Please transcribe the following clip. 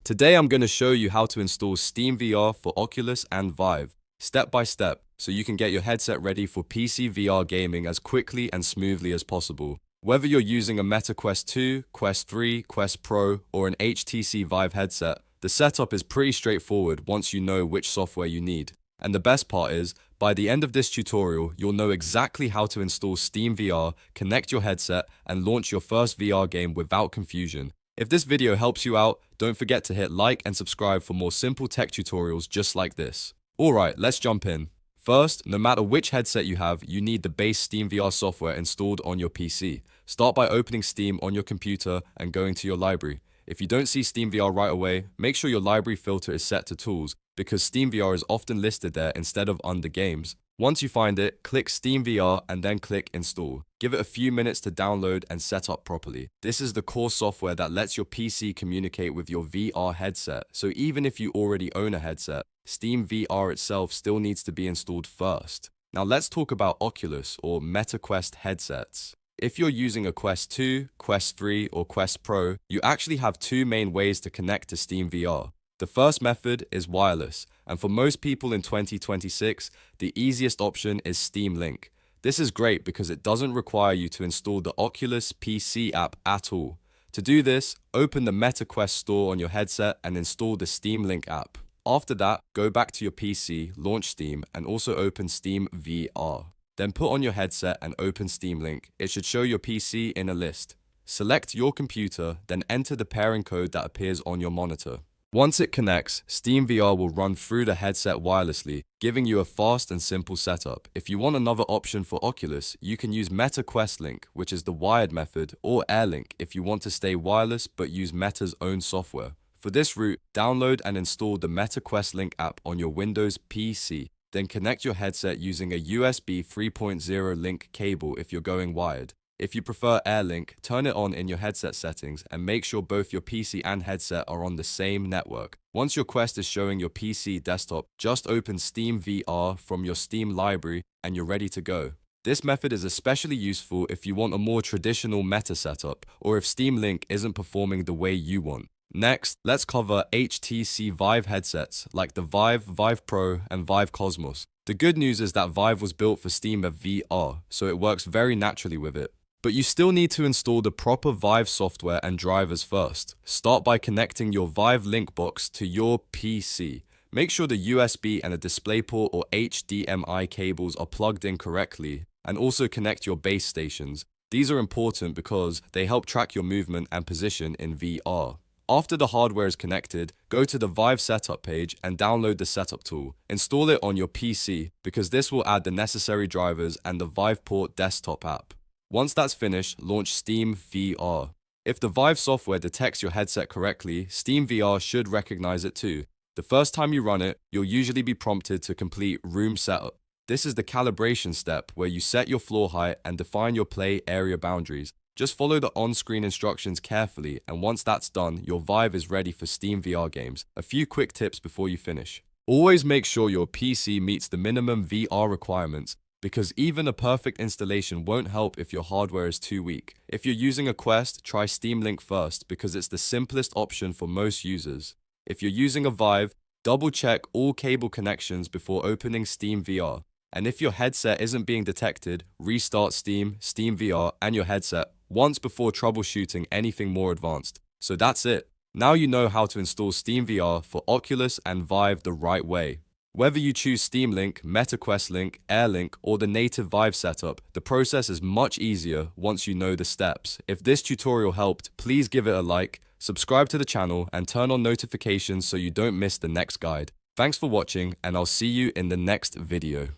Today I'm going to show you how to install SteamVR for Oculus and Vive, step by step, so you can get your headset ready for PC VR gaming as quickly and smoothly as possible. Whether you're using a Meta Quest 2, Quest 3, Quest Pro, or an HTC Vive headset, the setup is pretty straightforward once you know which software you need. And the best part is, by the end of this tutorial, you'll know exactly how to install SteamVR, connect your headset, and launch your first VR game without confusion. If this video helps you out, don't forget to hit like and subscribe for more simple tech tutorials just like this. Alright, let's jump in. First, no matter which headset you have, you need the base SteamVR software installed on your PC. Start by opening Steam on your computer and going to your library. If you don't see SteamVR right away, make sure your library filter is set to Tools, because SteamVR is often listed there instead of under Games. Once you find it, click SteamVR and then click Install. Give it a few minutes to download and set up properly. This is the core software that lets your PC communicate with your VR headset, so even if you already own a headset, SteamVR itself still needs to be installed first. Now let's talk about Oculus or Meta Quest headsets. If you're using a Quest 2, Quest 3, or Quest Pro, you actually have two main ways to connect to SteamVR. The first method is wireless, and for most people in 2026, the easiest option is Steam Link. This is great because it doesn't require you to install the Oculus PC app at all. To do this, open the Meta Quest store on your headset and install the Steam Link app. After that, go back to your PC, launch Steam, and also open SteamVR. Then put on your headset and open Steam Link. It should show your PC in a list. Select your computer, then enter the pairing code that appears on your monitor. Once it connects, SteamVR will run through the headset wirelessly, giving you a fast and simple setup. If you want another option for Oculus, you can use Meta Quest Link, which is the wired method, or AirLink if you want to stay wireless but use Meta's own software. For this route, download and install the Meta Quest Link app on your Windows PC. Then connect your headset using a USB 3.0 link cable if you're going wired. If you prefer AirLink, turn it on in your headset settings and make sure both your PC and headset are on the same network. Once your Quest is showing your PC desktop, just open SteamVR from your Steam library and you're ready to go. This method is especially useful if you want a more traditional Meta setup or if Steam Link isn't performing the way you want. Next, let's cover HTC Vive headsets like the Vive, Vive Pro, and Vive Cosmos. The good news is that Vive was built for SteamVR, so it works very naturally with it. But you still need to install the proper Vive software and drivers first. Start by connecting your Vive Link box to your PC. Make sure the USB and a DisplayPort or HDMI cables are plugged in correctly, and also connect your base stations. These are important because they help track your movement and position in VR. After the hardware is connected, go to the Vive setup page and download the setup tool. Install it on your PC because this will add the necessary drivers and the VivePort desktop app. Once that's finished, launch SteamVR. If the Vive software detects your headset correctly, SteamVR should recognize it too. The first time you run it, you'll usually be prompted to complete room setup. This is the calibration step where you set your floor height and define your play area boundaries. Just follow the on-screen instructions carefully, and once that's done, your Vive is ready for SteamVR games. A few quick tips before you finish. Always make sure your PC meets the minimum VR requirements, because even a perfect installation won't help if your hardware is too weak. If you're using a Quest, try Steam Link first because it's the simplest option for most users. If you're using a Vive, double check all cable connections before opening SteamVR. And if your headset isn't being detected, restart Steam, SteamVR, and your headset once before troubleshooting anything more advanced. So that's it. Now you know how to install SteamVR for Oculus and Vive the right way. Whether you choose Steam Link, Meta Quest Link, AirLink, or the native Vive setup, the process is much easier once you know the steps. If this tutorial helped, please give it a like, subscribe to the channel, and turn on notifications so you don't miss the next guide. Thanks for watching, and I'll see you in the next video.